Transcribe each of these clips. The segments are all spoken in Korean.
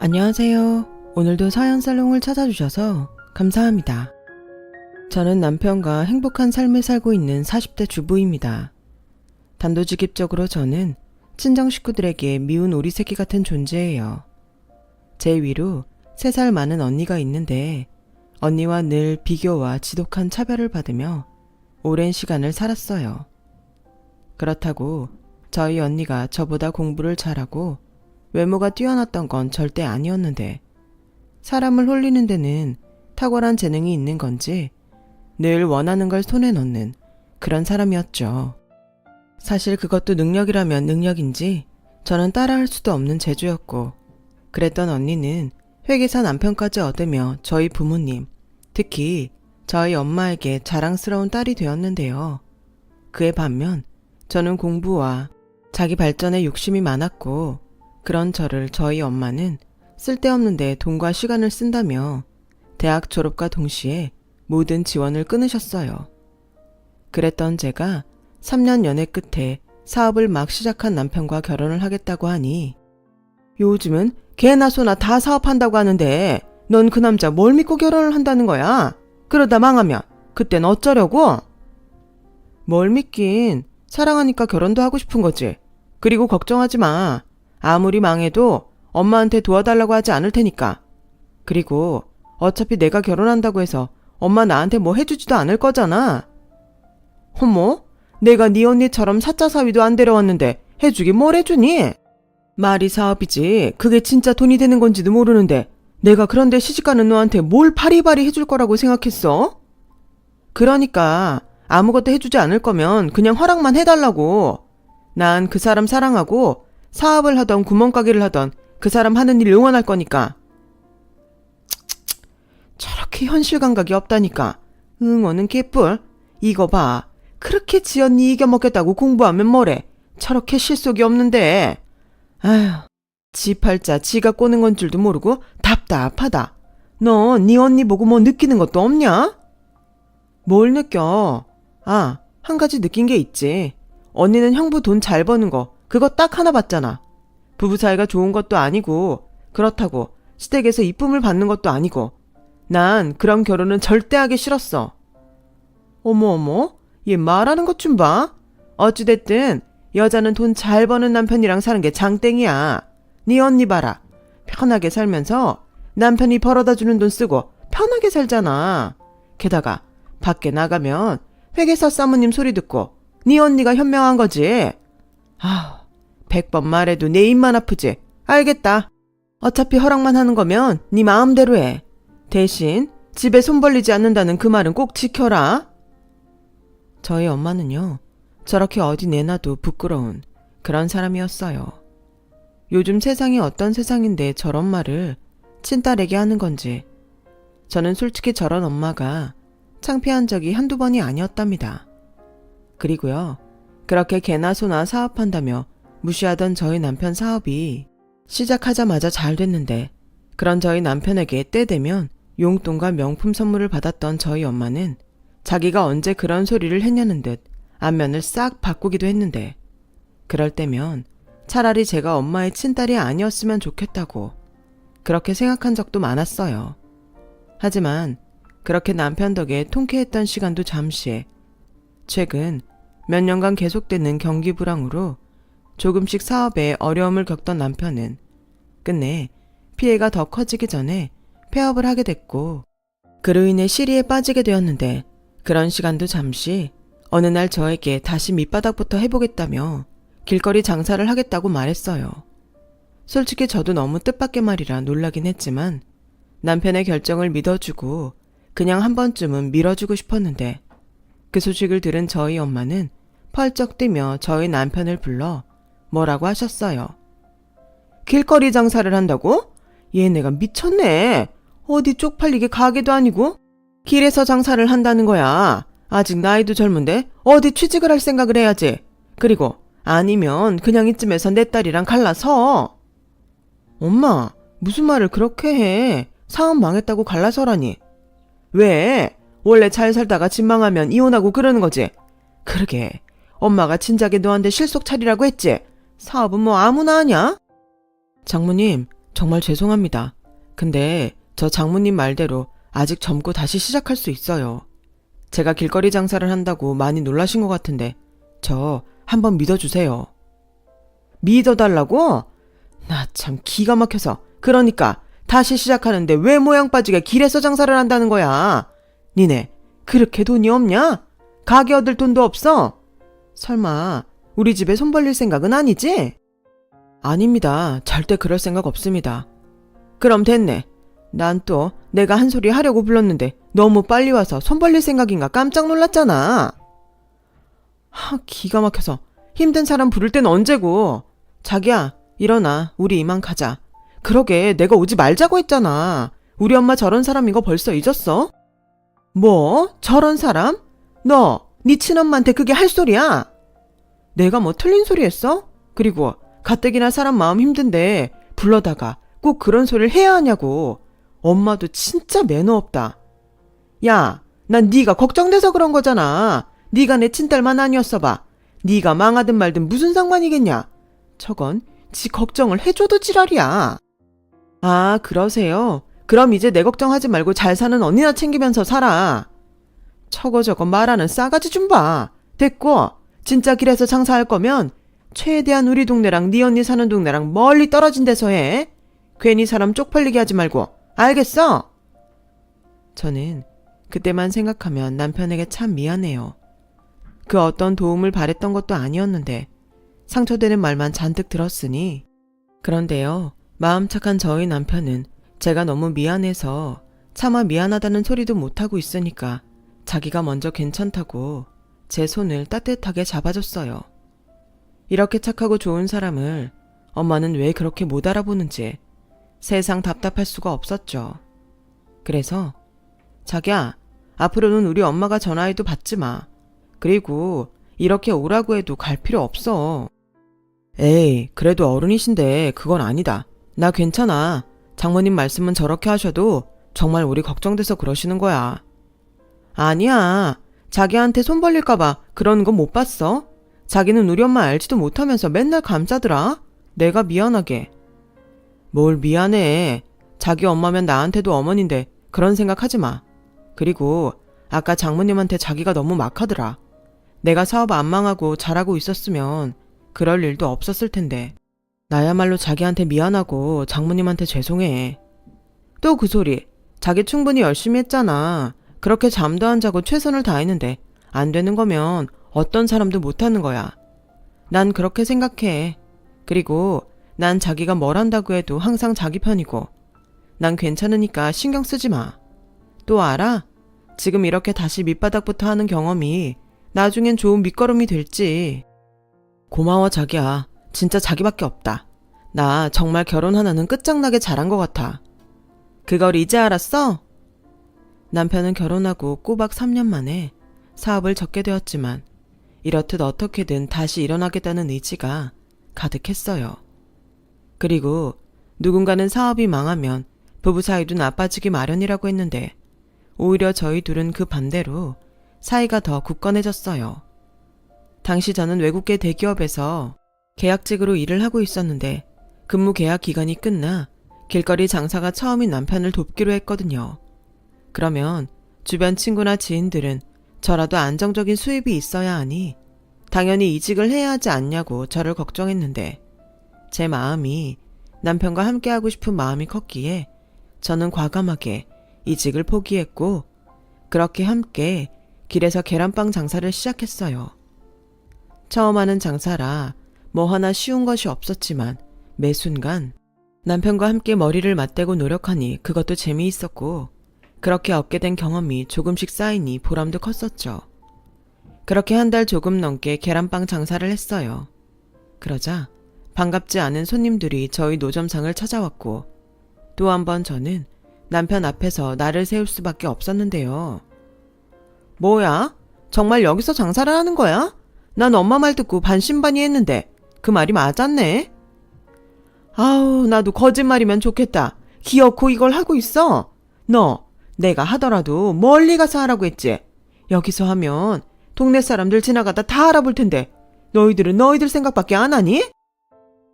안녕하세요. 오늘도 사연살롱을 찾아주셔서 감사합니다. 저는 남편과 행복한 삶을 살고 있는 40대 주부입니다. 단도직입적으로 저는 친정 식구들에게 미운 오리 새끼 같은 존재예요. 제 위로 3살 많은 언니가 있는데 언니와 늘 비교와 지독한 차별을 받으며 오랜 시간을 살았어요. 그렇다고 저희 언니가 저보다 공부를 잘하고 외모가 뛰어났던 건 절대 아니었는데 사람을 홀리는 데는 탁월한 재능이 있는 건지 늘 원하는 걸 손에 넣는 그런 사람이었죠. 사실 그것도 능력이라면 능력인지 저는 따라할 수도 없는 재주였고 그랬던 언니는 회계사 남편까지 얻으며 저희 부모님, 특히 저희 엄마에게 자랑스러운 딸이 되었는데요. 그에 반면 저는 공부와 자기 발전에 욕심이 많았고 그런 저를 저희 엄마는 쓸데없는데 돈과 시간을 쓴다며 대학 졸업과 동시에 모든 지원을 끊으셨어요. 그랬던 제가 3년 연애 끝에 사업을 막 시작한 남편과 결혼을 하겠다고 하니 요즘은 개나 소나 다 사업한다고 하는데 넌 그 남자 뭘 믿고 결혼을 한다는 거야? 그러다 망하면 그땐 어쩌려고? 뭘 믿긴, 사랑하니까 결혼도 하고 싶은 거지. 그리고 걱정하지 마. 아무리 망해도 엄마한테 도와달라고 하지 않을 테니까. 그리고 어차피 내가 결혼한다고 해서 엄마 나한테 뭐 해주지도 않을 거잖아. 어머? 내가 네 언니처럼 사짜 사위도 안 데려왔는데 해주긴 뭘 해주니? 말이 사업이지 그게 진짜 돈이 되는 건지도 모르는데 내가 그런데 시집가는 너한테 뭘 바리바리 해줄 거라고 생각했어? 그러니까 아무것도 해주지 않을 거면 그냥 허락만 해달라고. 난 그 사람 사랑하고 사업을 하던 구멍가게를 하던 그 사람 하는 일 응원할 거니까. 저렇게 현실 감각이 없다니까. 응원은 개뿔. 이거 봐. 그렇게 지 언니 이겨먹겠다고 공부하면 뭐래. 저렇게 실속이 없는데. 아휴, 지 팔자 지가 꼬는 건 줄도 모르고 답답하다. 너 네 언니 보고 뭐 느끼는 것도 없냐? 뭘 느껴? 아, 한 가지 느낀 게 있지. 언니는 형부 돈 잘 버는 거 그거 딱 하나 봤잖아. 부부 사이가 좋은 것도 아니고 그렇다고 시댁에서 이쁨을 받는 것도 아니고 난 그런 결혼은 절대 하기 싫었어. 어머, 얘 말하는 것 좀 봐. 어찌됐든 여자는 돈 잘 버는 남편이랑 사는 게 장땡이야. 네 언니 봐라. 편하게 살면서 남편이 벌어다 주는 돈 쓰고 편하게 살잖아. 게다가 밖에 나가면 회계사 사모님 소리 듣고 네 언니가 현명한 거지. 아휴, 100번 말해도 내 입만 아프지. 알겠다. 어차피 허락만 하는 거면 네 마음대로 해. 대신 집에 손 벌리지 않는다는 그 말은 꼭 지켜라. 저희 엄마는요, 저렇게 어디 내놔도 부끄러운 그런 사람이었어요. 요즘 세상이 어떤 세상인데 저런 말을 친딸에게 하는 건지. 저는 솔직히 저런 엄마가 창피한 적이 한두 번이 아니었답니다. 그리고요, 그렇게 개나 소나 사업한다며 무시하던 저희 남편 사업이 시작하자마자 잘 됐는데 그런 저희 남편에게 때 되면 용돈과 명품 선물을 받았던 저희 엄마는 자기가 언제 그런 소리를 했냐는 듯 안면을 싹 바꾸기도 했는데 그럴 때면 차라리 제가 엄마의 친딸이 아니었으면 좋겠다고 그렇게 생각한 적도 많았어요. 하지만 그렇게 남편 덕에 통쾌했던 시간도 잠시. 최근 몇 년간 계속되는 경기 불황으로 조금씩 사업에 어려움을 겪던 남편은 끝내 피해가 더 커지기 전에 폐업을 하게 됐고 그로 인해 시리에 빠지게 되었는데 그런 시간도 잠시 어느 날 저에게 다시 밑바닥부터 해보겠다며 길거리 장사를 하겠다고 말했어요. 솔직히 저도 너무 뜻밖의 말이라 놀라긴 했지만 남편의 결정을 믿어주고 그냥 한 번쯤은 밀어주고 싶었는데 그 소식을 들은 저희 엄마는 펄쩍 뛰며 저희 남편을 불러 뭐라고 하셨어요. 길거리 장사를 한다고? 얘네가 미쳤네. 어디 쪽팔리게 가게도 아니고 길에서 장사를 한다는 거야. 아직 나이도 젊은데 어디 취직을 할 생각을 해야지. 그리고 아니면 그냥 이쯤에서 내 딸이랑 갈라서. 엄마, 무슨 말을 그렇게 해. 사업 망했다고 갈라서라니. 왜? 원래 잘 살다가 집 망하면 이혼하고 그러는 거지. 그러게. 엄마가 진작에 너한테 실속 차리라고 했지. 사업은 뭐 아무나 하냐? 장모님, 정말 죄송합니다. 근데 저 장모님 말대로 아직 젊고 다시 시작할 수 있어요. 제가 길거리 장사를 한다고 많이 놀라신 것 같은데 저 한번 믿어주세요. 믿어달라고? 나 참 기가 막혀서. 그러니까 다시 시작하는데 왜 모양 빠지게 길에서 장사를 한다는 거야? 니네 그렇게 돈이 없냐? 가게 얻을 돈도 없어? 설마 우리 집에 손 벌릴 생각은 아니지? 아닙니다. 절대 그럴 생각 없습니다. 그럼 됐네. 난 또 내가 한 소리 하려고 불렀는데 너무 빨리 와서 손 벌릴 생각인가 깜짝 놀랐잖아. 기가 막혀서. 힘든 사람 부를 땐 언제고. 자기야, 일어나. 우리 이만 가자. 그러게 내가 오지 말자고 했잖아. 우리 엄마 저런 사람인 거 벌써 잊었어? 뭐? 저런 사람? 네 친엄마한테 그게 할 소리야? 내가 뭐 틀린 소리 했어? 그리고 가뜩이나 사람 마음 힘든데 불러다가 꼭 그런 소리를 해야 하냐고. 엄마도 진짜 매너 없다. 야, 난 네가 걱정돼서 그런 거잖아. 네가 내 친딸만 아니었어 봐. 네가 망하든 말든 무슨 상관이겠냐. 저건 지 걱정을 해줘도 지랄이야. 아, 그러세요? 그럼 이제 내 걱정하지 말고 잘 사는 언니나 챙기면서 살아. 저거 말하는 싸가지 좀 봐. 됐고, 진짜 길에서 장사할 거면 최대한 우리 동네랑 네 언니 사는 동네랑 멀리 떨어진 데서 해. 괜히 사람 쪽팔리게 하지 말고. 알겠어? 저는 그때만 생각하면 남편에게 참 미안해요. 그 어떤 도움을 바랬던 것도 아니었는데 상처되는 말만 잔뜩 들었으니. 그런데요, 마음 착한 저희 남편은 제가 너무 미안해서 차마 미안하다는 소리도 못하고 있으니까 자기가 먼저 괜찮다고 제 손을 따뜻하게 잡아줬어요. 이렇게 착하고 좋은 사람을 엄마는 왜 그렇게 못 알아보는지 세상 답답할 수가 없었죠. 그래서 자기야, 앞으로는 우리 엄마가 전화해도 받지 마. 그리고 이렇게 오라고 해도 갈 필요 없어. 에이, 그래도 어른이신데 그건 아니다. 나 괜찮아. 장모님 말씀은 저렇게 하셔도 정말 우리 걱정돼서 그러시는 거야. 아니야. 자기한테 손 벌릴까봐 그러는 건 못 봤어? 자기는 우리 엄마 알지도 못하면서 맨날 감싸더라. 내가 미안하게. 뭘 미안해. 자기 엄마면 나한테도 어머니인데 그런 생각 하지 마. 그리고 아까 장모님한테 자기가 너무 막하더라. 내가 사업 안 망하고 잘하고 있었으면 그럴 일도 없었을 텐데. 나야말로 자기한테 미안하고 장모님한테 죄송해. 또 그 소리. 자기 충분히 열심히 했잖아. 그렇게 잠도 안 자고 최선을 다했는데 안 되는 거면 어떤 사람도 못하는 거야. 난 그렇게 생각해. 그리고 난 자기가 뭘 한다고 해도 항상 자기 편이고 난 괜찮으니까 신경 쓰지 마. 또 알아? 지금 이렇게 다시 밑바닥부터 하는 경험이 나중엔 좋은 밑거름이 될지. 고마워 자기야. 진짜 자기밖에 없다. 나 정말 결혼 하나는 끝장나게 잘한 것 같아. 그걸 이제 알았어? 남편은 결혼하고 꼬박 3년 만에 사업을 접게 되었지만 이렇듯 어떻게든 다시 일어나겠다는 의지가 가득했어요. 그리고 누군가는 사업이 망하면 부부 사이도 나빠지기 마련이라고 했는데 오히려 저희 둘은 그 반대로 사이가 더 굳건해졌어요. 당시 저는 외국계 대기업에서 계약직으로 일을 하고 있었는데 근무 계약 기간이 끝나 길거리 장사가 처음인 남편을 돕기로 했거든요. 그러면 주변 친구나 지인들은 저라도 안정적인 수입이 있어야 하니 당연히 이직을 해야 하지 않냐고 저를 걱정했는데 제 마음이 남편과 함께하고 싶은 마음이 컸기에 저는 과감하게 이직을 포기했고 그렇게 함께 길에서 계란빵 장사를 시작했어요. 처음 하는 장사라 뭐 하나 쉬운 것이 없었지만 매 순간 남편과 함께 머리를 맞대고 노력하니 그것도 재미있었고 그렇게 얻게 된 경험이 조금씩 쌓이니 보람도 컸었죠. 그렇게 한 달 조금 넘게 계란빵 장사를 했어요. 그러자 반갑지 않은 손님들이 저희 노점상을 찾아왔고 또 한 번 저는 남편 앞에서 나를 세울 수밖에 없었는데요. 뭐야? 정말 여기서 장사를 하는 거야? 난 엄마 말 듣고 반신반의했는데 그 말이 맞았네. 아우, 나도 거짓말이면 좋겠다. 기어코 이걸 하고 있어. 너 내가 하더라도 멀리 가서 하라고 했지. 여기서 하면 동네 사람들 지나가다 다 알아볼 텐데 너희들은 너희들 생각밖에 안 하니?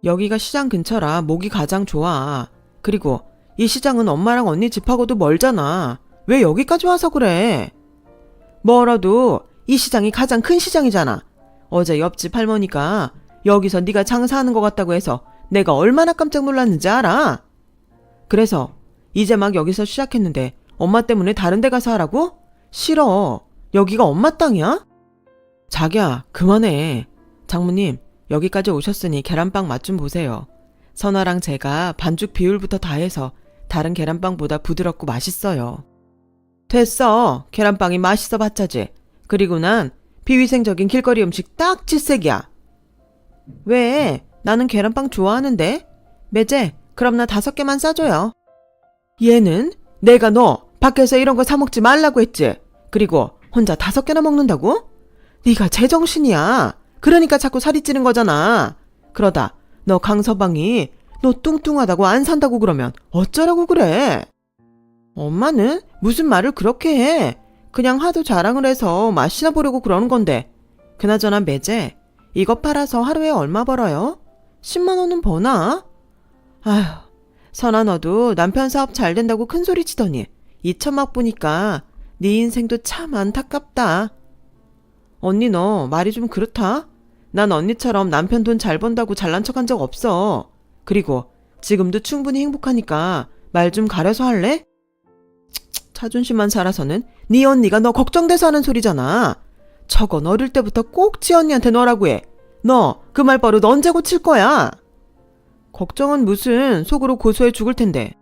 여기가 시장 근처라 목이 가장 좋아. 그리고 이 시장은 엄마랑 언니 집하고도 멀잖아. 왜 여기까지 와서 그래? 멀어도 이 시장이 가장 큰 시장이잖아. 어제 옆집 할머니가 여기서 네가 장사하는 것 같다고 해서 내가 얼마나 깜짝 놀랐는지 알아? 그래서 이제 막 여기서 시작했는데 엄마 때문에 다른 데 가서 하라고? 싫어. 여기가 엄마 땅이야? 자기야, 그만해. 장모님, 여기까지 오셨으니 계란빵 맛 좀 보세요. 선아랑 제가 반죽 비율부터 다 해서 다른 계란빵보다 부드럽고 맛있어요. 됐어. 계란빵이 맛있어 봤자지. 그리고 난 비위생적인 길거리 음식 딱 질색이야. 왜? 나는 계란빵 좋아하는데. 매제, 그럼 나 5개만 싸줘요. 얘는 내가 너 밖에서 이런 거 사 먹지 말라고 했지. 그리고 혼자 5개나 먹는다고? 네가 제정신이야. 그러니까 자꾸 살이 찌는 거잖아. 그러다 너 강서방이 너 뚱뚱하다고 안 산다고 그러면 어쩌라고 그래? 엄마는 무슨 말을 그렇게 해. 그냥 하도 자랑을 해서 맛이나 보려고 그러는 건데. 그나저나 매제, 이거 팔아서 하루에 얼마 벌어요? 10만 원은 버나? 아휴, 선아 너도 남편 사업 잘 된다고 큰 소리 치더니 이천막 보니까 네 인생도 참 안타깝다. 언니 너 말이 좀 그렇다? 난 언니처럼 남편 돈 잘 번다고 잘난 척한 적 없어. 그리고 지금도 충분히 행복하니까 말 좀 가려서 할래? 자존심만 살아서는 네 언니가 너 걱정돼서 하는 소리잖아. 저건 어릴 때부터 꼭 지 언니한테 너라고 해. 너 그 말버릇 언제 고칠 거야? 걱정은 무슨, 속으로 고소해 죽을 텐데.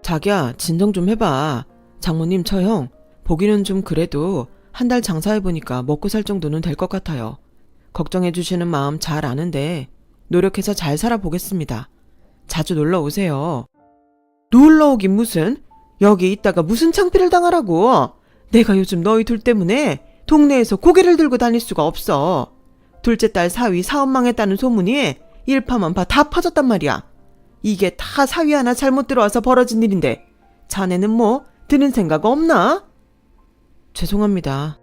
자기야, 진정 좀 해봐. 장모님 처형 보기는 좀 그래도 한 달 장사해보니까 먹고 살 정도는 될 것 같아요. 걱정해주시는 마음 잘 아는데 노력해서 잘 살아보겠습니다. 자주 놀러 오세요. 놀러 오긴 무슨? 여기 있다가 무슨 창피를 당하라고. 내가 요즘 너희 둘 때문에 동네에서 고개를 들고 다닐 수가 없어. 둘째 딸 사위 사업 망했다는 소문이 일파만파 다 퍼졌단 말이야. 이게 다 사위 하나 잘못 들어와서 벌어진 일인데 자네는 뭐 드는 생각 없나? 죄송합니다.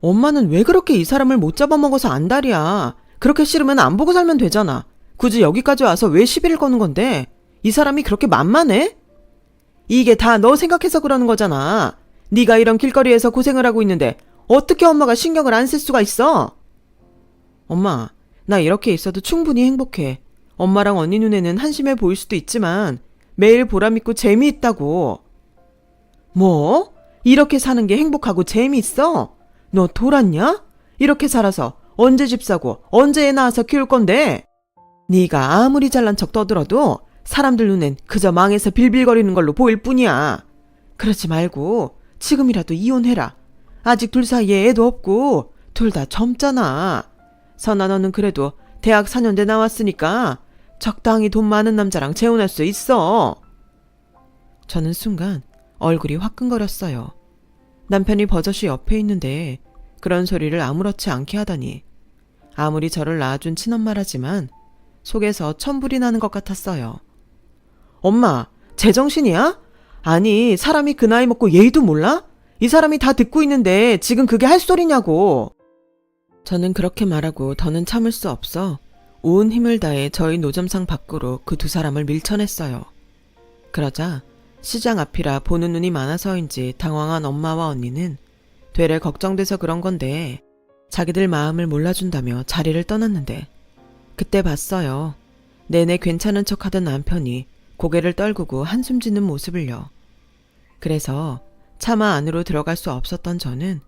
엄마는 왜 그렇게 이 사람을 못 잡아먹어서 안달이야. 그렇게 싫으면 안 보고 살면 되잖아. 굳이 여기까지 와서 왜 시비를 거는 건데? 이 사람이 그렇게 만만해? 이게 다 너 생각해서 그러는 거잖아. 네가 이런 길거리에서 고생을 하고 있는데 어떻게 엄마가 신경을 안 쓸 수가 있어? 엄마, 나 이렇게 있어도 충분히 행복해. 엄마랑 언니 눈에는 한심해 보일 수도 있지만 매일 보람있고 재미있다고. 뭐? 이렇게 사는 게 행복하고 재미있어? 너 돌았냐? 이렇게 살아서 언제 집 사고 언제 애 낳아서 키울 건데? 네가 아무리 잘난 척 떠들어도 사람들 눈엔 그저 망해서 빌빌거리는 걸로 보일 뿐이야. 그러지 말고 지금이라도 이혼해라. 아직 둘 사이에 애도 없고 둘 다 젊잖아. 선아 너는 그래도 대학 4년대 나왔으니까 적당히 돈 많은 남자랑 재혼할 수 있어. 저는 순간 얼굴이 화끈거렸어요. 남편이 버젓이 옆에 있는데 그런 소리를 아무렇지 않게 하다니. 아무리 저를 낳아준 친엄마라지만 속에서 천불이 나는 것 같았어요. 엄마, 제정신이야? 아니, 사람이 그 나이 먹고 예의도 몰라? 이 사람이 다 듣고 있는데 지금 그게 할 소리냐고. 저는 그렇게 말하고 더는 참을 수 없어 온 힘을 다해 저희 노점상 밖으로 그 두 사람을 밀쳐냈어요. 그러자 시장 앞이라 보는 눈이 많아서인지 당황한 엄마와 언니는 되레 걱정돼서 그런 건데 자기들 마음을 몰라준다며 자리를 떠났는데 그때 봤어요. 내내 괜찮은 척하던 남편이 고개를 떨구고 한숨 짓는 모습을요. 그래서 차마 안으로 들어갈 수 없었던 저는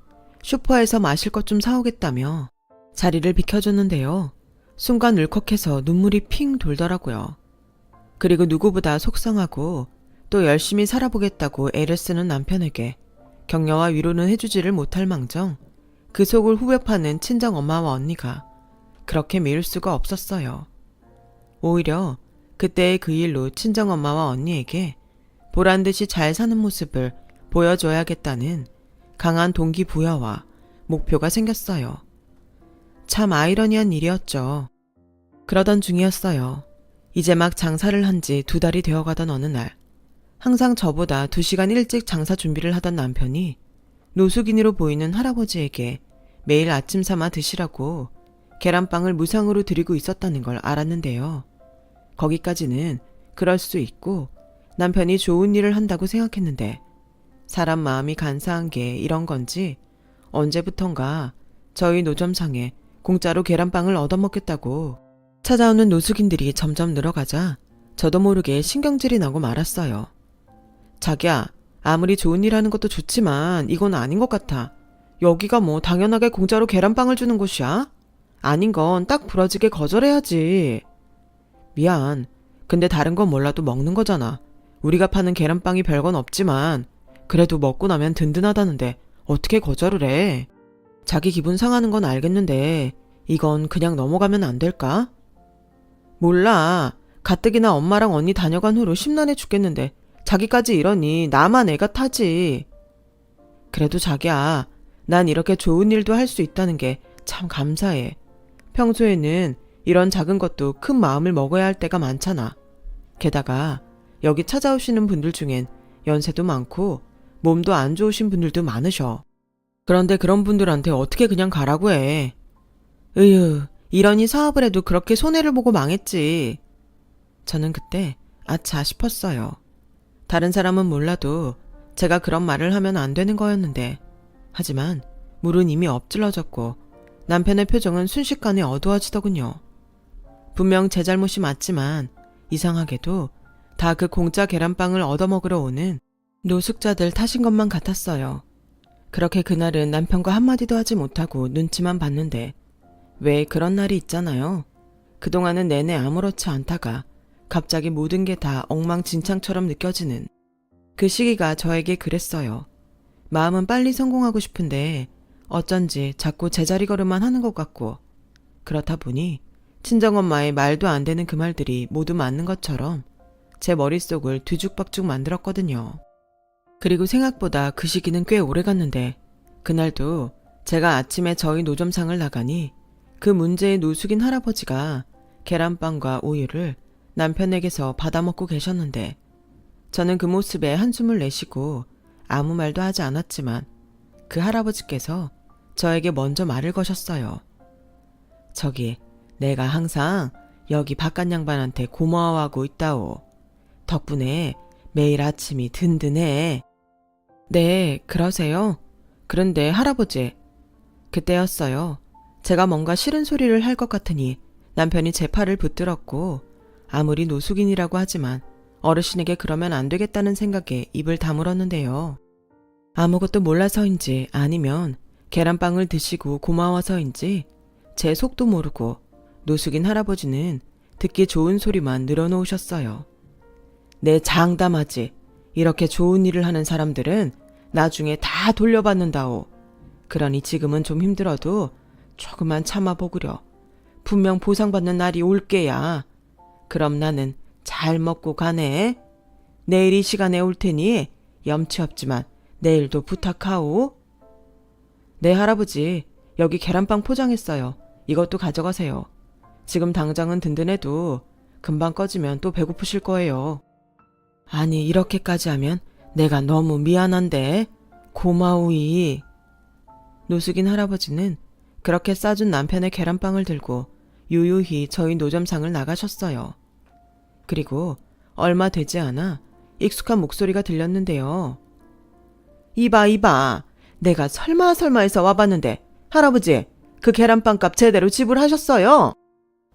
슈퍼에서 마실 것 좀 사오겠다며 자리를 비켜줬는데요. 순간 울컥해서 눈물이 핑 돌더라고요. 그리고 누구보다 속상하고 또 열심히 살아보겠다고 애를 쓰는 남편에게 격려와 위로는 해주지를 못할 망정 그 속을 후벼 파는 친정엄마와 언니가 그렇게 미울 수가 없었어요. 오히려 그때의 그 일로 친정엄마와 언니에게 보란듯이 잘 사는 모습을 보여줘야겠다는 강한 동기부여와 목표가 생겼어요. 참 아이러니한 일이었죠. 그러던 중이었어요. 이제 막 장사를 한 지 2달이 되어가던 어느 날 항상 저보다 2시간 일찍 장사 준비를 하던 남편이 노숙인으로 보이는 할아버지에게 매일 아침 삼아 드시라고 계란빵을 무상으로 드리고 있었다는 걸 알았는데요. 거기까지는 그럴 수 있고 남편이 좋은 일을 한다고 생각했는데 사람 마음이 간사한 게 이런 건지 언제부턴가 저희 노점상에 공짜로 계란빵을 얻어먹겠다고 찾아오는 노숙인들이 점점 늘어가자 저도 모르게 신경질이 나고 말았어요. 자기야, 아무리 좋은 일 하는 것도 좋지만 이건 아닌 것 같아. 여기가 뭐 당연하게 공짜로 계란빵을 주는 곳이야? 아닌 건 딱 부러지게 거절해야지. 미안. 근데 다른 건 몰라도 먹는 거잖아. 우리가 파는 계란빵이 별건 없지만 그래도 먹고 나면 든든하다는데 어떻게 거절을 해? 자기 기분 상하는 건 알겠는데 이건 그냥 넘어가면 안 될까? 몰라. 가뜩이나 엄마랑 언니 다녀간 후로 심란해 죽겠는데 자기까지 이러니 나만 애가 타지. 그래도 자기야, 난 이렇게 좋은 일도 할 수 있다는 게 참 감사해. 평소에는 이런 작은 것도 큰 마음을 먹어야 할 때가 많잖아. 게다가 여기 찾아오시는 분들 중엔 연세도 많고 몸도 안 좋으신 분들도 많으셔. 그런데 그런 분들한테 어떻게 그냥 가라고 해. 으유, 이러니 사업을 해도 그렇게 손해를 보고 망했지. 저는 그때 아차 싶었어요. 다른 사람은 몰라도 제가 그런 말을 하면 안 되는 거였는데 하지만 물은 이미 엎질러졌고 남편의 표정은 순식간에 어두워지더군요. 분명 제 잘못이 맞지만 이상하게도 다 그 공짜 계란빵을 얻어먹으러 오는 노숙자들 탓인 것만 같았어요. 그렇게 그날은 남편과 한마디도 하지 못하고 눈치만 봤는데 왜 그런 날이 있잖아요. 그동안은 내내 아무렇지 않다가 갑자기 모든 게 다 엉망진창처럼 느껴지는 그 시기가 저에게 그랬어요. 마음은 빨리 성공하고 싶은데 어쩐지 자꾸 제자리 걸음만 하는 것 같고 그렇다 보니 친정엄마의 말도 안 되는 그 말들이 모두 맞는 것처럼 제 머릿속을 뒤죽박죽 만들었거든요. 그리고 생각보다 그 시기는 꽤 오래 갔는데 그날도 제가 아침에 저희 노점상을 나가니 그 문제의 노숙인 할아버지가 계란빵과 우유를 남편에게서 받아먹고 계셨는데 저는 그 모습에 한숨을 내쉬고 아무 말도 하지 않았지만 그 할아버지께서 저에게 먼저 말을 거셨어요. 저기, 내가 항상 여기 바깥 양반한테 고마워하고 있다오. 덕분에 매일 아침이 든든해. 네, 그러세요? 그런데 할아버지, 그때였어요. 제가 뭔가 싫은 소리를 할 것 같으니 남편이 제 팔을 붙들었고 아무리 노숙인이라고 하지만 어르신에게 그러면 안 되겠다는 생각에 입을 다물었는데요. 아무것도 몰라서인지 아니면 계란빵을 드시고 고마워서인지 제 속도 모르고 노숙인 할아버지는 듣기 좋은 소리만 늘어놓으셨어요. 내 장담하지. 이렇게 좋은 일을 하는 사람들은 나중에 다 돌려받는다오. 그러니 지금은 좀 힘들어도 조금만 참아보구려. 분명 보상받는 날이 올게야. 그럼 나는 잘 먹고 가네. 내일 이 시간에 올 테니 염치 없지만 내일도 부탁하오. 네, 할아버지. 여기 계란빵 포장했어요. 이것도 가져가세요. 지금 당장은 든든해도 금방 꺼지면 또 배고프실 거예요. 아니, 이렇게까지 하면 내가 너무 미안한데. 고마우이. 노숙인 할아버지는 그렇게 싸준 남편의 계란빵을 들고 유유히 저희 노점상을 나가셨어요. 그리고 얼마 되지 않아 익숙한 목소리가 들렸는데요. 이봐. 내가 설마 해서 와봤는데 할아버지, 그 계란빵 값 제대로 지불하셨어요?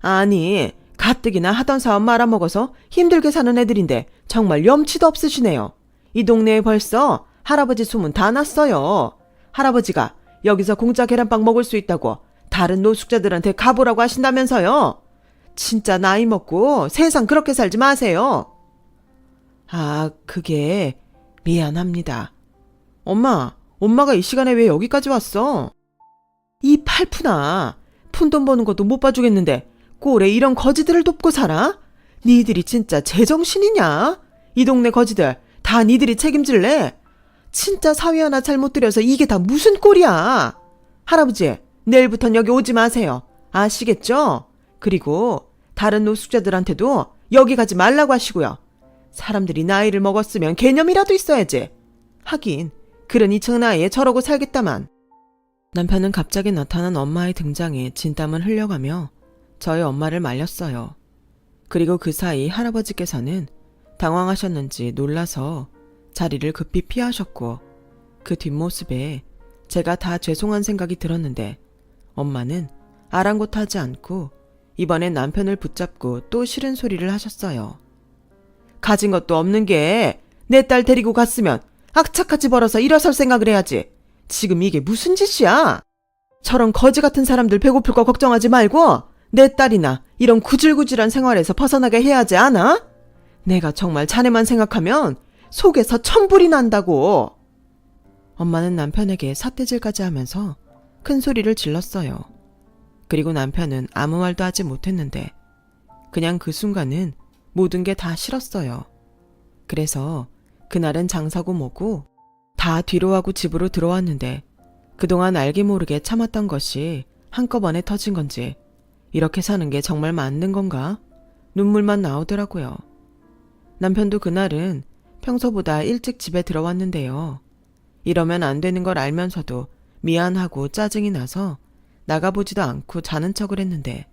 아니, 가뜩이나 하던 사업 말아먹어서 힘들게 사는 애들인데 정말 염치도 없으시네요. 이 동네에 벌써 할아버지 소문 다 났어요. 할아버지가 여기서 공짜 계란빵 먹을 수 있다고 다른 노숙자들한테 가보라고 하신다면서요. 진짜 나이 먹고 세상 그렇게 살지 마세요. 아, 그게 미안합니다. 엄마가 이 시간에 왜 여기까지 왔어? 이 팔푼아, 푼돈 버는 것도 못 봐주겠는데 꼴에 이런 거지들을 돕고 살아? 니들이 진짜 제정신이냐? 이 동네 거지들 다 니들이 책임질래? 진짜 사위 하나 잘못 들여서 이게 다 무슨 꼴이야? 할아버지, 내일부턴 여기 오지 마세요. 아시겠죠? 그리고 다른 노숙자들한테도 여기 가지 말라고 하시고요. 사람들이 나이를 먹었으면 개념이라도 있어야지. 하긴 그런 이청 나이에 저러고 살겠다만. 남편은 갑자기 나타난 엄마의 등장에 진땀을 흘려가며 저희 엄마를 말렸어요. 그리고 그 사이 할아버지께서는 당황하셨는지 놀라서 자리를 급히 피하셨고 그 뒷모습에 제가 다 죄송한 생각이 들었는데 엄마는 아랑곳하지 않고 이번엔 남편을 붙잡고 또 싫은 소리를 하셨어요. 가진 것도 없는 게 내 딸 데리고 갔으면 악착같이 벌어서 일어설 생각을 해야지. 지금 이게 무슨 짓이야? 저런 거지 같은 사람들 배고플 거 걱정하지 말고 내 딸이나 이런 구질구질한 생활에서 벗어나게 해야지 않아? 내가 정말 자네만 생각하면 속에서 천불이 난다고. 엄마는 남편에게 삿대질까지 하면서 큰 소리를 질렀어요. 그리고 남편은 아무 말도 하지 못했는데 그냥 그 순간은 모든 게 다 싫었어요. 그래서 그날은 장사고 뭐고 다 뒤로 하고 집으로 들어왔는데 그동안 알게 모르게 참았던 것이 한꺼번에 터진 건지 이렇게 사는 게 정말 맞는 건가? 눈물만 나오더라고요. 남편도 그날은 평소보다 일찍 집에 들어왔는데요. 이러면 안 되는 걸 알면서도 미안하고 짜증이 나서 나가보지도 않고 자는 척을 했는데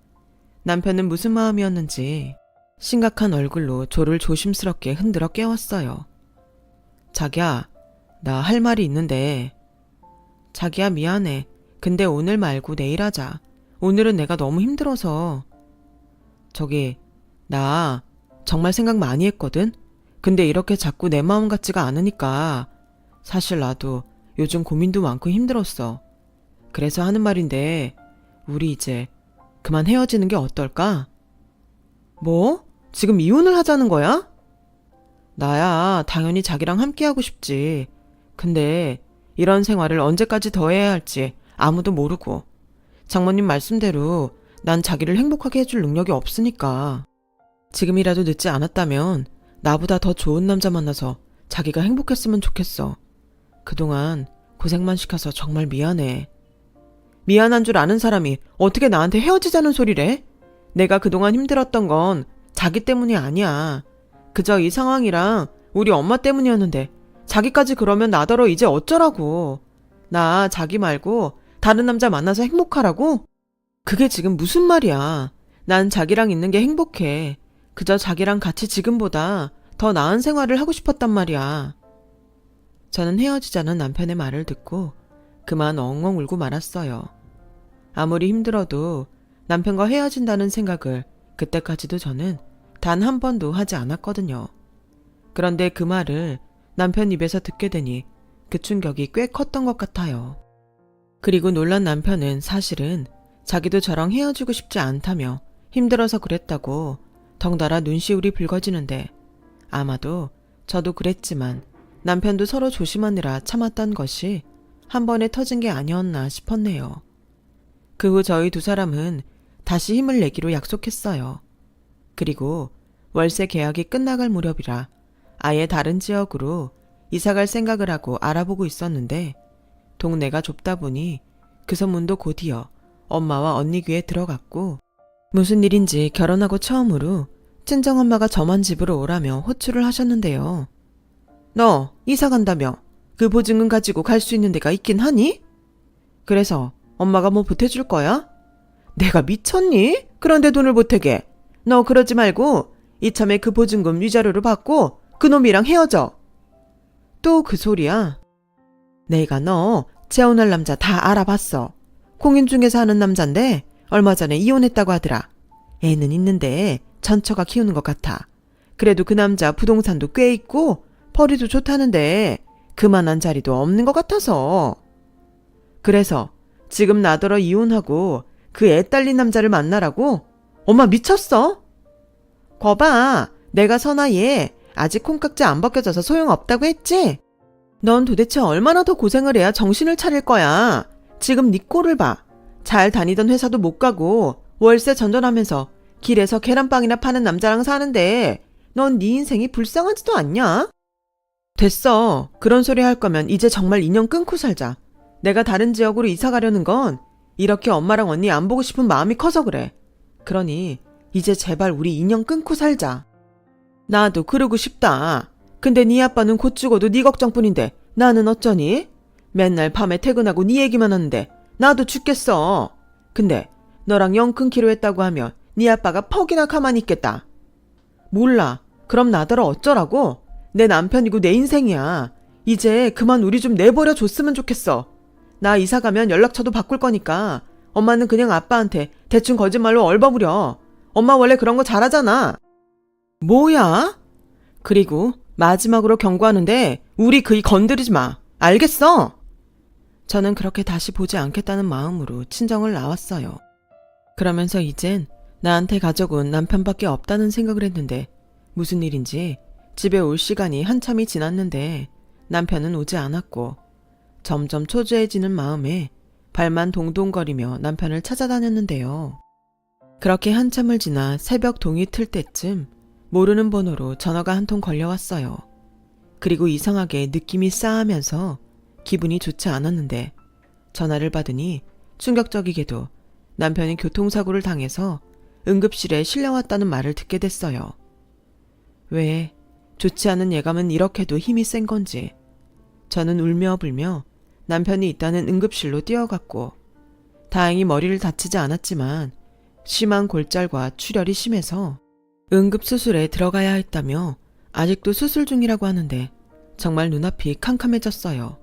남편은 무슨 마음이었는지 심각한 얼굴로 저를 조심스럽게 흔들어 깨웠어요. 자기야, 나 할 말이 있는데. 자기야, 미안해. 근데 오늘 말고 내일 하자. 오늘은 내가 너무 힘들어서. 저기, 나 정말 생각 많이 했거든? 근데 이렇게 자꾸 내 마음 같지가 않으니까 사실 나도 요즘 고민도 많고 힘들었어. 그래서 하는 말인데 우리 이제 그만 헤어지는 게 어떨까? 뭐? 지금 이혼을 하자는 거야? 나야 당연히 자기랑 함께하고 싶지. 근데 이런 생활을 언제까지 더 해야 할지 아무도 모르고 장모님 말씀대로 난 자기를 행복하게 해줄 능력이 없으니까 지금이라도 늦지 않았다면 나보다 더 좋은 남자 만나서 자기가 행복했으면 좋겠어. 그동안 고생만 시켜서 정말 미안해. 미안한 줄 아는 사람이 어떻게 나한테 헤어지자는 소리래? 내가 그동안 힘들었던 건 자기 때문이 아니야. 그저 이 상황이랑 우리 엄마 때문이었는데 자기까지 그러면 나더러 이제 어쩌라고. 나 자기 말고 다른 남자 만나서 행복하라고? 그게 지금 무슨 말이야. 난 자기랑 있는 게 행복해. 그저 자기랑 같이 지금보다 더 나은 생활을 하고 싶었단 말이야. 저는 헤어지자는 남편의 말을 듣고 그만 엉엉 울고 말았어요. 아무리 힘들어도 남편과 헤어진다는 생각을 그때까지도 저는 단 한 번도 하지 않았거든요. 그런데 그 말을 남편 입에서 듣게 되니 그 충격이 꽤 컸던 것 같아요. 그리고 놀란 남편은 사실은 자기도 저랑 헤어지고 싶지 않다며 힘들어서 그랬다고 덩달아 눈시울이 붉어지는데 아마도 저도 그랬지만 남편도 서로 조심하느라 참았던 것이 한 번에 터진 게 아니었나 싶었네요. 그 후 저희 두 사람은 다시 힘을 내기로 약속했어요. 그리고 월세 계약이 끝나갈 무렵이라 아예 다른 지역으로 이사갈 생각을 하고 알아보고 있었는데 동네가 좁다 보니 그 소문도 곧이어 엄마와 언니 귀에 들어갔고 무슨 일인지 결혼하고 처음으로 친정엄마가 저만 집으로 오라며 호출을 하셨는데요. 너 이사 간다며 그 보증금 가지고 갈 수 있는 데가 있긴 하니? 그래서 엄마가 뭐 보태줄 거야? 내가 미쳤니? 그런데 돈을 보태게. 너 그러지 말고 이참에 그 보증금 위자료를 받고 그놈이랑 헤어져. 또 그 소리야. 내가 너 재혼할 남자 다 알아봤어. 공인중개사 하는 남잔데 얼마 전에 이혼했다고 하더라. 애는 있는데 전처가 키우는 것 같아. 그래도 그 남자 부동산도 꽤 있고 벌이도 좋다는데 그만한 자리도 없는 것 같아서. 그래서 지금 나더러 이혼하고 그 애 딸린 남자를 만나라고? 엄마 미쳤어? 거봐, 내가 선아얘 아직 콩깍지 안 벗겨져서 소용없다고 했지? 넌 도대체 얼마나 더 고생을 해야 정신을 차릴 거야. 지금 네 꼴을 봐. 잘 다니던 회사도 못 가고 월세 전전하면서 길에서 계란빵이나 파는 남자랑 사는데 넌 네 인생이 불쌍하지도 않냐? 됐어. 그런 소리 할 거면 이제 정말 인연 끊고 살자. 내가 다른 지역으로 이사 가려는 건 이렇게 엄마랑 언니 안 보고 싶은 마음이 커서 그래. 그러니 이제 제발 우리 인연 끊고 살자. 나도 그러고 싶다. 근데 네 아빠는 곧 죽어도 네 걱정뿐인데 나는 어쩌니? 맨날 밤에 퇴근하고 네 얘기만 하는데 나도 죽겠어. 근데 너랑 영 끊기로 했다고 하면 네 아빠가 퍽이나 가만히 있겠다. 몰라. 그럼 나더러 어쩌라고? 내 남편이고 내 인생이야. 이제 그만 우리 좀 내버려 줬으면 좋겠어. 나 이사 가면 연락처도 바꿀 거니까 엄마는 그냥 아빠한테 대충 거짓말로 얼버무려. 엄마 원래 그런 거 잘하잖아. 뭐야? 그리고 마지막으로 경고하는데 우리 그이 건드리지 마. 알겠어? 저는 그렇게 다시 보지 않겠다는 마음으로 친정을 나왔어요. 그러면서 이젠 나한테 가족은 남편밖에 없다는 생각을 했는데 무슨 일인지 집에 올 시간이 한참이 지났는데 남편은 오지 않았고 점점 초조해지는 마음에 발만 동동거리며 남편을 찾아다녔는데요. 그렇게 한참을 지나 새벽 동이 틀 때쯤 모르는 번호로 전화가 한 통 걸려왔어요. 그리고 이상하게 느낌이 싸하면서 기분이 좋지 않았는데 전화를 받으니 충격적이게도 남편이 교통사고를 당해서 응급실에 실려왔다는 말을 듣게 됐어요. 왜 좋지 않은 예감은 이렇게도 힘이 센 건지 저는 울며 불며 남편이 있다는 응급실로 뛰어갔고 다행히 머리를 다치지 않았지만 심한 골절과 출혈이 심해서 응급수술에 들어가야 했다며 아직도 수술 중이라고 하는데 정말 눈앞이 캄캄해졌어요.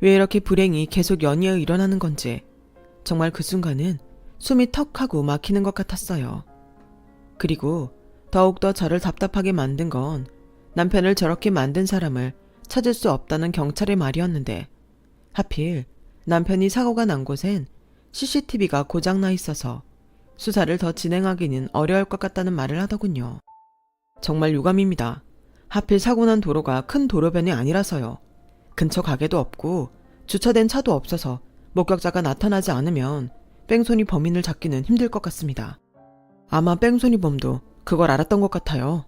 왜 이렇게 불행이 계속 연이어 일어나는 건지 정말 그 순간은 숨이 턱하고 막히는 것 같았어요. 그리고 더욱더 저를 답답하게 만든 건 남편을 저렇게 만든 사람을 찾을 수 없다는 경찰의 말이었는데 하필 남편이 사고가 난 곳엔 CCTV가 고장나 있어서 수사를 더 진행하기는 어려울 것 같다는 말을 하더군요. 정말 유감입니다. 하필 사고 난 도로가 큰 도로변이 아니라서요. 근처 가게도 없고 주차된 차도 없어서 목격자가 나타나지 않으면 뺑소니 범인을 잡기는 힘들 것 같습니다. 아마 뺑소니 범도 그걸 알았던 것 같아요.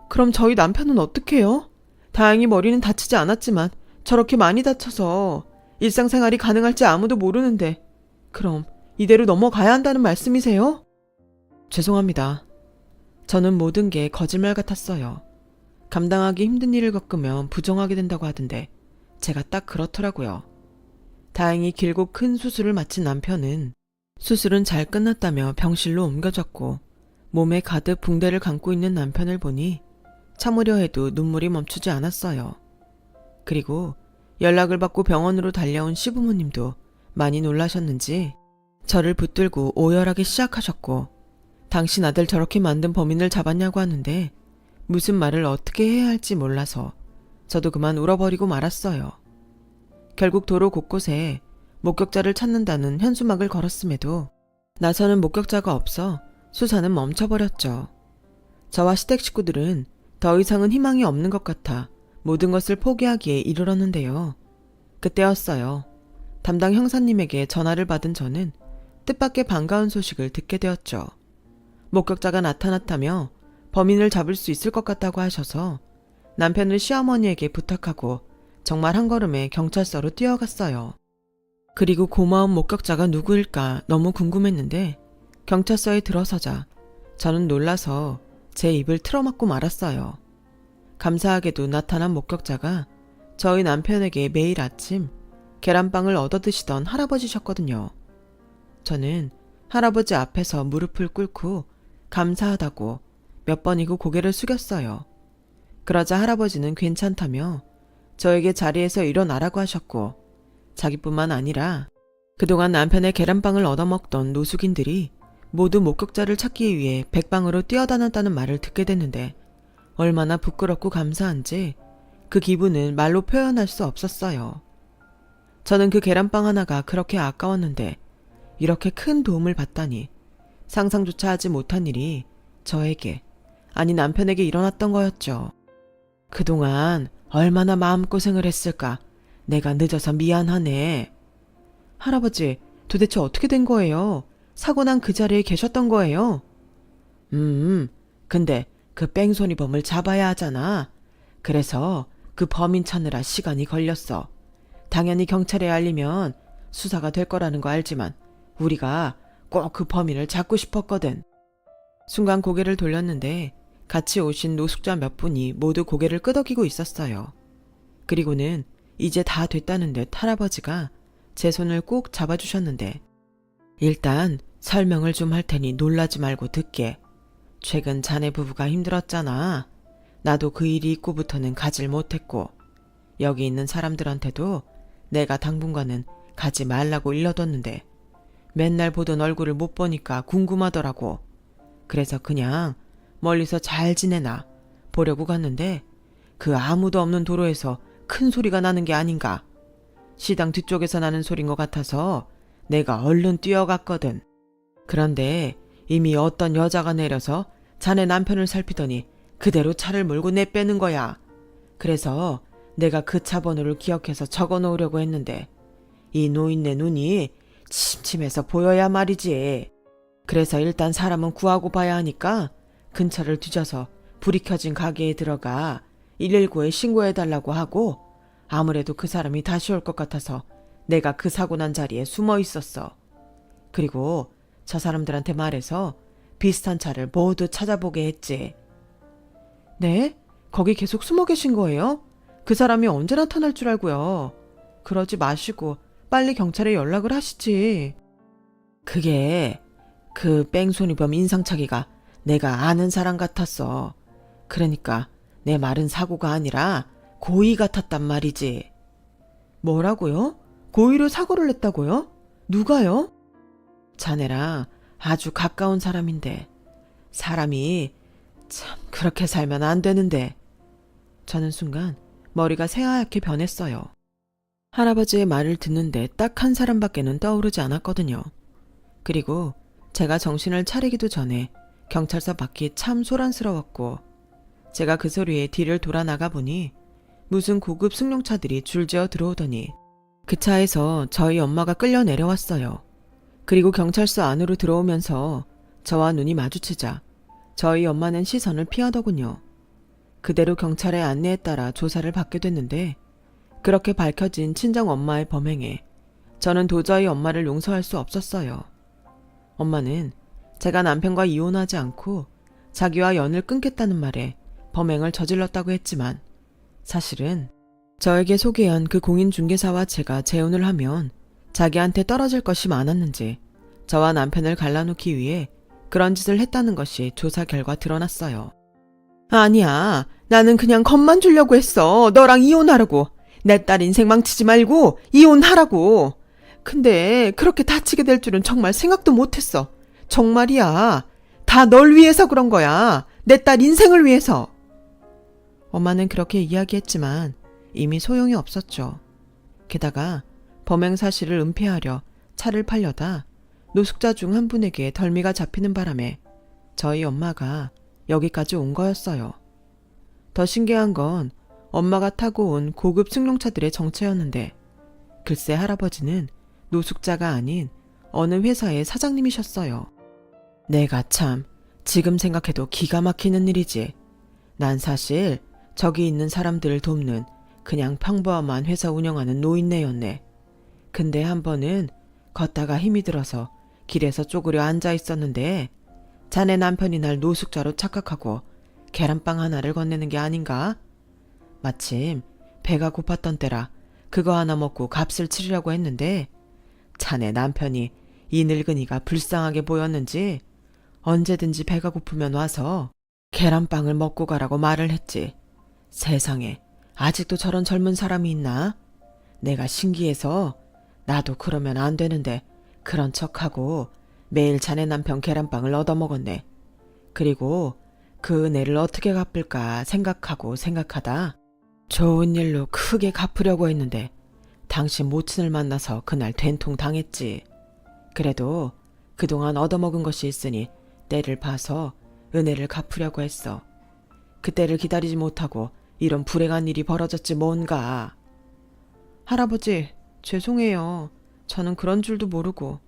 그럼 저희 남편은 어떡해요? 다행히 머리는 다치지 않았지만 저렇게 많이 다쳐서 일상생활이 가능할지 아무도 모르는데 그럼 이대로 넘어가야 한다는 말씀이세요? 죄송합니다. 저는 모든 게 거짓말 같았어요. 감당하기 힘든 일을 겪으면 부정하게 된다고 하던데 제가 딱 그렇더라고요. 다행히 길고 큰 수술을 마친 남편은 수술은 잘 끝났다며 병실로 옮겨졌고 몸에 가득 붕대를 감고 있는 남편을 보니 참으려 해도 눈물이 멈추지 않았어요. 그리고 연락을 받고 병원으로 달려온 시부모님도 많이 놀라셨는지 저를 붙들고 오열하기 시작하셨고 당신 아들 저렇게 만든 범인을 잡았냐고 하는데 무슨 말을 어떻게 해야 할지 몰라서 저도 그만 울어버리고 말았어요. 결국 도로 곳곳에 목격자를 찾는다는 현수막을 걸었음에도 나서는 목격자가 없어 수사는 멈춰버렸죠. 저와 시댁 식구들은 더 이상은 희망이 없는 것 같아 모든 것을 포기하기에 이르렀는데요. 그때였어요. 담당 형사님에게 전화를 받은 저는 뜻밖의 반가운 소식을 듣게 되었죠. 목격자가 나타났다며 범인을 잡을 수 있을 것 같다고 하셔서 남편을 시어머니에게 부탁하고 정말 한 걸음에 경찰서로 뛰어갔어요. 그리고 고마운 목격자가 누구일까 너무 궁금했는데 경찰서에 들어서자 저는 놀라서 제 입을 틀어막고 말았어요. 감사하게도 나타난 목격자가 저희 남편에게 매일 아침 계란빵을 얻어드시던 할아버지셨거든요. 저는 할아버지 앞에서 무릎을 꿇고 감사하다고 몇 번이고 고개를 숙였어요. 그러자 할아버지는 괜찮다며 저에게 자리에서 일어나라고 하셨고 자기뿐만 아니라 그동안 남편의 계란빵을 얻어먹던 노숙인들이 모두 목격자를 찾기 위해 백방으로 뛰어다녔다는 말을 듣게 됐는데 얼마나 부끄럽고 감사한지 그 기분을 말로 표현할 수 없었어요. 저는 그 계란빵 하나가 그렇게 아까웠는데 이렇게 큰 도움을 받다니 상상조차 하지 못한 일이 저에게, 아니 남편에게 일어났던 거였죠. 그동안 얼마나 마음고생을 했을까. 내가 늦어서 미안하네. 할아버지, 도대체 어떻게 된 거예요? 사고 난 그 자리에 계셨던 거예요? 근데 그 뺑소니범을 잡아야 하잖아. 그래서 그 범인 찾느라 시간이 걸렸어. 당연히 경찰에 알리면 수사가 될 거라는 거 알지만 우리가 꼭 그 범인을 잡고 싶었거든. 순간 고개를 돌렸는데 같이 오신 노숙자 몇 분이 모두 고개를 끄덕이고 있었어요. 그리고는 이제 다 됐다는 듯 할아버지가 제 손을 꼭 잡아주셨는데 일단 설명을 좀 할 테니 놀라지 말고 듣게. 최근 자네 부부가 힘들었잖아. 나도 그 일이 있고부터는 가질 못했고 여기 있는 사람들한테도 내가 당분간은 가지 말라고 일러뒀는데 맨날 보던 얼굴을 못 보니까 궁금하더라고. 그래서 그냥 멀리서 잘 지내나 보려고 갔는데 그 아무도 없는 도로에서 큰 소리가 나는 게 아닌가. 시당 뒤쪽에서 나는 소린 것 같아서 내가 얼른 뛰어갔거든. 그런데 이미 어떤 여자가 내려서 자네 남편을 살피더니 그대로 차를 몰고 내빼는 거야. 그래서 내가 그 차 번호를 기억해서 적어 놓으려고 했는데 이 노인네 눈이 침침해서 보여야 말이지. 그래서 일단 사람은 구하고 봐야 하니까 근처를 뒤져서 불이 켜진 가게에 들어가 119에 신고해달라고 하고 아무래도 그 사람이 다시 올 것 같아서 내가 그 사고 난 자리에 숨어 있었어. 그리고 저 사람들한테 말해서 비슷한 차를 모두 찾아보게 했지. 네? 거기 계속 숨어 계신 거예요? 그 사람이 언제 나타날 줄 알고요. 그러지 마시고 빨리 경찰에 연락을 하시지. 그게 그 뺑소니범 인상착의가 내가 아는 사람 같았어. 그러니까 내 말은 사고가 아니라 고의 같았단 말이지. 뭐라고요? 고의로 사고를 냈다고요? 누가요? 자네랑 아주 가까운 사람인데 사람이 참 그렇게 살면 안 되는데. 저는 순간 머리가 새하얗게 변했어요. 할아버지의 말을 듣는데 딱 한 사람밖에는 떠오르지 않았거든요. 그리고 제가 정신을 차리기도 전에 경찰서 밖이 참 소란스러웠고 제가 그 소리에 뒤를 돌아 나가 보니 무슨 고급 승용차들이 줄지어 들어오더니 그 차에서 저희 엄마가 끌려 내려왔어요. 그리고 경찰서 안으로 들어오면서 저와 눈이 마주치자 저희 엄마는 시선을 피하더군요. 그대로 경찰의 안내에 따라 조사를 받게 됐는데 그렇게 밝혀진 친정 엄마의 범행에 저는 도저히 엄마를 용서할 수 없었어요. 엄마는 제가 남편과 이혼하지 않고 자기와 연을 끊겠다는 말에 범행을 저질렀다고 했지만 사실은 저에게 소개한 그 공인중개사와 제가 재혼을 하면 자기한테 떨어질 것이 많았는지 저와 남편을 갈라놓기 위해 그런 짓을 했다는 것이 조사 결과 드러났어요. 아니야, 나는 그냥 겁만 주려고 했어. 너랑 이혼하라고. 내 딸 인생 망치지 말고 이혼하라고. 근데 그렇게 다치게 될 줄은 정말 생각도 못했어. 정말이야. 다 널 위해서 그런 거야. 내 딸 인생을 위해서. 엄마는 그렇게 이야기했지만 이미 소용이 없었죠. 게다가 범행 사실을 은폐하려 차를 팔려다 노숙자 중 한 분에게 덜미가 잡히는 바람에 저희 엄마가 여기까지 온 거였어요. 더 신기한 건 엄마가 타고 온 고급 승용차들의 정체였는데 글쎄 할아버지는 노숙자가 아닌 어느 회사의 사장님이셨어요. 내가 참 지금 생각해도 기가 막히는 일이지. 난 사실 저기 있는 사람들을 돕는 그냥 평범한 회사 운영하는 노인네였네. 근데 한 번은 걷다가 힘이 들어서 길에서 쪼그려 앉아 있었는데 자네 남편이 날 노숙자로 착각하고 계란빵 하나를 건네는 게 아닌가? 마침 배가 고팠던 때라 그거 하나 먹고 값을 치르려고 했는데 자네 남편이 이 늙은이가 불쌍하게 보였는지 언제든지 배가 고프면 와서 계란빵을 먹고 가라고 말을 했지. 세상에 아직도 저런 젊은 사람이 있나? 내가 신기해서 나도 그러면 안 되는데 그런 척하고 매일 자네 남편 계란빵을 얻어먹었네. 그리고 그 은혜를 어떻게 갚을까 생각하다 좋은 일로 크게 갚으려고 했는데 당신 모친을 만나서 그날 된통 당했지. 그래도 그동안 얻어먹은 것이 있으니 때를 봐서 은혜를 갚으려고 했어. 그때를 기다리지 못하고 이런 불행한 일이 벌어졌지 뭔가. 할아버지, 죄송해요. 저는 그런 줄도 모르고.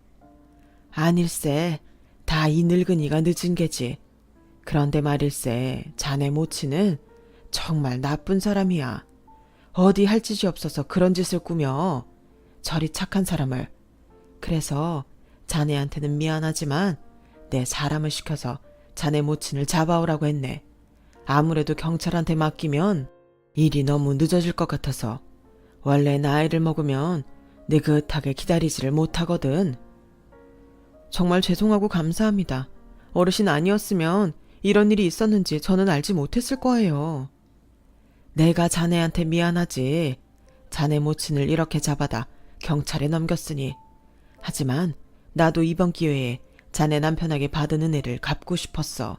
아닐세, 다 이 늙은이가 늦은 게지. 그런데 말일세, 자네 모친은 정말 나쁜 사람이야. 어디 할 짓이 없어서 그런 짓을 꾸며. 저리 착한 사람을. 그래서 자네한테는 미안하지만 내 사람을 시켜서 자네 모친을 잡아오라고 했네. 아무래도 경찰한테 맡기면 일이 너무 늦어질 것 같아서. 원래 나이를 먹으면 느긋하게 기다리지를 못하거든. 정말 죄송하고 감사합니다. 어르신 아니었으면 이런 일이 있었는지 저는 알지 못했을 거예요. 내가 자네한테 미안하지. 자네 모친을 이렇게 잡아다 경찰에 넘겼으니. 하지만 나도 이번 기회에 자네 남편에게 받은 은혜를 갚고 싶었어.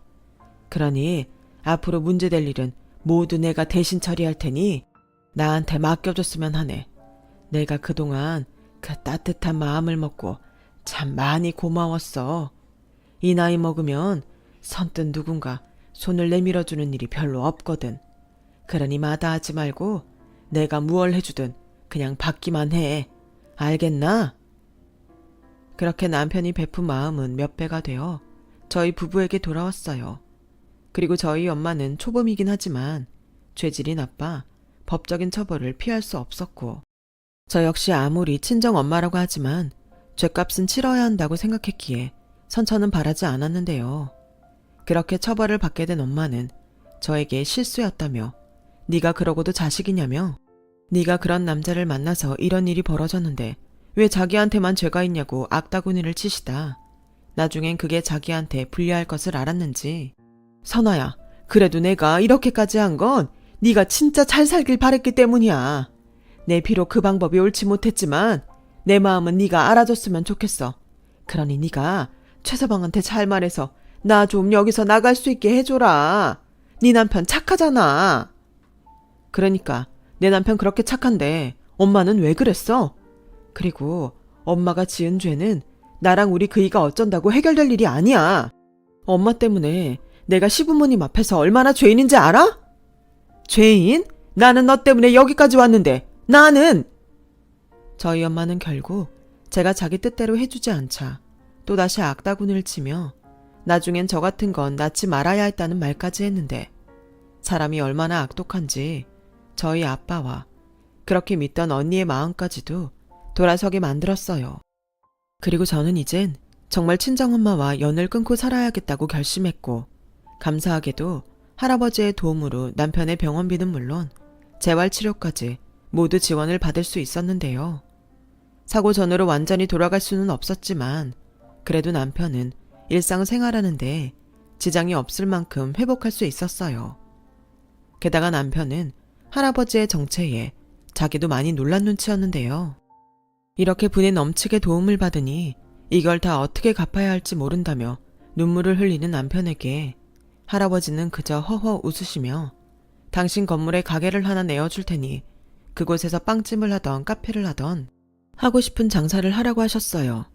그러니 앞으로 문제될 일은 모두 내가 대신 처리할 테니 나한테 맡겨줬으면 하네. 내가 그동안 그 따뜻한 마음을 먹고 참 많이 고마웠어. 이 나이 먹으면 선뜻 누군가 손을 내밀어주는 일이 별로 없거든. 그러니 마다하지 말고 내가 무얼 해주든 그냥 받기만 해. 알겠나? 그렇게 남편이 베푼 마음은 몇 배가 되어 저희 부부에게 돌아왔어요. 그리고 저희 엄마는 초범이긴 하지만 죄질이 나빠 법적인 처벌을 피할 수 없었고, 저 역시 아무리 친정 엄마라고 하지만 죗값은 치러야 한다고 생각했기에 선처는 바라지 않았는데요. 그렇게 처벌을 받게 된 엄마는 저에게 실수였다며, 네가 그러고도 자식이냐며, 네가 그런 남자를 만나서 이런 일이 벌어졌는데 왜 자기한테만 죄가 있냐고 악다구니를 치시다. 나중엔 그게 자기한테 불리할 것을 알았는지. 선아야, 그래도 내가 이렇게까지 한 건 네가 진짜 잘 살길 바랬기 때문이야. 내 비록 그 방법이 옳지 못했지만 내 마음은 네가 알아줬으면 좋겠어. 그러니 네가 최서방한테 잘 말해서 나 좀 여기서 나갈 수 있게 해줘라. 네 남편 착하잖아. 그러니까 내 남편 그렇게 착한데 엄마는 왜 그랬어? 그리고 엄마가 지은 죄는 나랑 우리 그이가 어쩐다고 해결될 일이 아니야. 엄마 때문에 내가 시부모님 앞에서 얼마나 죄인인지 알아? 죄인? 나는 너 때문에 여기까지 왔는데 나는! 저희 엄마는 결국 제가 자기 뜻대로 해주지 않자 또다시 악다군을 치며 나중엔 저 같은 건 낳지 말아야 했다는 말까지 했는데, 사람이 얼마나 악독한지 저희 아빠와 그렇게 믿던 언니의 마음까지도 돌아서게 만들었어요. 그리고 저는 이젠 정말 친정엄마와 연을 끊고 살아야겠다고 결심했고, 감사하게도 할아버지의 도움으로 남편의 병원비는 물론 재활치료까지 모두 지원을 받을 수 있었는데요. 사고 전으로 완전히 돌아갈 수는 없었지만 그래도 남편은 일상생활하는데 지장이 없을 만큼 회복할 수 있었어요. 게다가 남편은 할아버지의 정체에 자기도 많이 놀란 눈치였는데요. 이렇게 분에 넘치게 도움을 받으니 이걸 다 어떻게 갚아야 할지 모른다며 눈물을 흘리는 남편에게 할아버지는 그저 허허 웃으시며 당신 건물에 가게를 하나 내어줄 테니 그곳에서 빵집을 하던 카페를 하던 하고 싶은 장사를 하라고 하셨어요.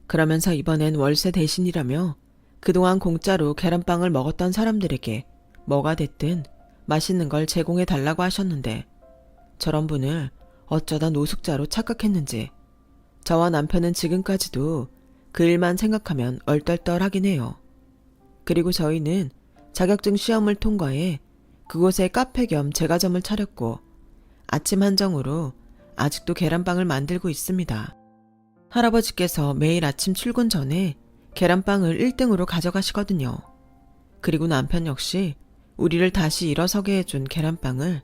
그러면서 이번엔 월세 대신이라며 그동안 공짜로 계란빵을 먹었던 사람들에게 뭐가 됐든 맛있는 걸 제공해 달라고 하셨는데, 저런 분을 어쩌다 노숙자로 착각했는지 저와 남편은 지금까지도 그 일만 생각하면 얼떨떨하긴 해요. 그리고 저희는 자격증 시험을 통과해 그곳에 카페 겸 제과점을 차렸고 아침 한정으로 아직도 계란빵을 만들고 있습니다. 할아버지께서 매일 아침 출근 전에 계란빵을 1등으로 가져가시거든요. 그리고 남편 역시 우리를 다시 일어서게 해준 계란빵을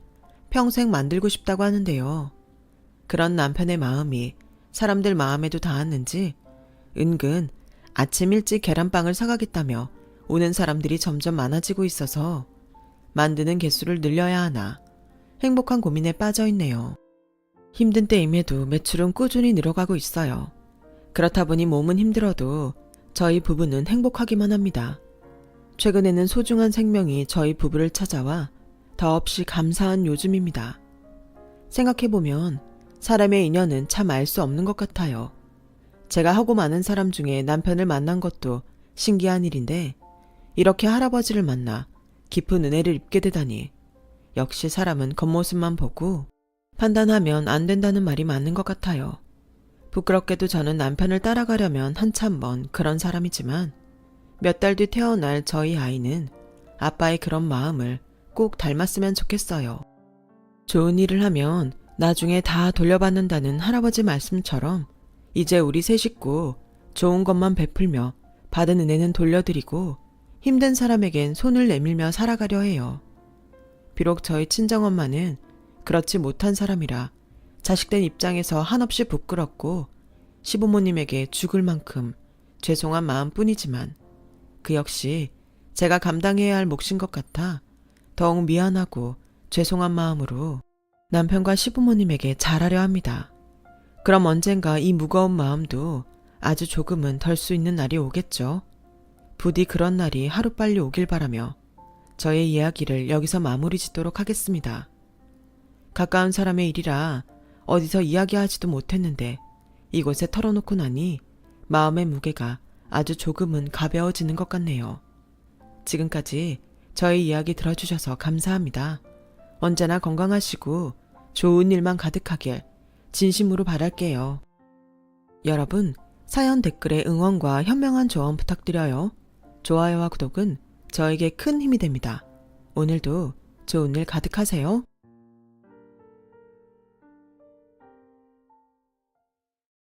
평생 만들고 싶다고 하는데요. 그런 남편의 마음이 사람들 마음에도 닿았는지 은근 아침 일찍 계란빵을 사가겠다며 오는 사람들이 점점 많아지고 있어서 만드는 개수를 늘려야 하나 행복한 고민에 빠져 있네요. 힘든 때임에도 매출은 꾸준히 늘어가고 있어요. 그렇다 보니 몸은 힘들어도 저희 부부는 행복하기만 합니다. 최근에는 소중한 생명이 저희 부부를 찾아와 더없이 감사한 요즘입니다. 생각해보면 사람의 인연은 참 알 수 없는 것 같아요. 제가 하고 많은 사람 중에 남편을 만난 것도 신기한 일인데 이렇게 할아버지를 만나 깊은 은혜를 입게 되다니, 역시 사람은 겉모습만 보고 판단하면 안 된다는 말이 맞는 것 같아요. 부끄럽게도 저는 남편을 따라가려면 한참 먼 그런 사람이지만 몇 달 뒤 태어날 저희 아이는 아빠의 그런 마음을 꼭 닮았으면 좋겠어요. 좋은 일을 하면 나중에 다 돌려받는다는 할아버지 말씀처럼 이제 우리 세 식구 좋은 것만 베풀며 받은 은혜는 돌려드리고 힘든 사람에겐 손을 내밀며 살아가려 해요. 비록 저희 친정엄마는 그렇지 못한 사람이라 자식된 입장에서 한없이 부끄럽고 시부모님에게 죽을 만큼 죄송한 마음뿐이지만 그 역시 제가 감당해야 할 몫인 것 같아 더욱 미안하고 죄송한 마음으로 남편과 시부모님에게 잘하려 합니다. 그럼 언젠가 이 무거운 마음도 아주 조금은 덜 수 있는 날이 오겠죠. 부디 그런 날이 하루빨리 오길 바라며 저의 이야기를 여기서 마무리 짓도록 하겠습니다. 가까운 사람의 일이라 어디서 이야기하지도 못했는데 이곳에 털어놓고 나니 마음의 무게가 아주 조금은 가벼워지는 것 같네요. 지금까지 저의 이야기 들어주셔서 감사합니다. 언제나 건강하시고 좋은 일만 가득하길 진심으로 바랄게요. 여러분, 사연 댓글에 응원과 현명한 조언 부탁드려요. 좋아요와 구독은 저에게 큰 힘이 됩니다. 오늘도 좋은 일 가득하세요.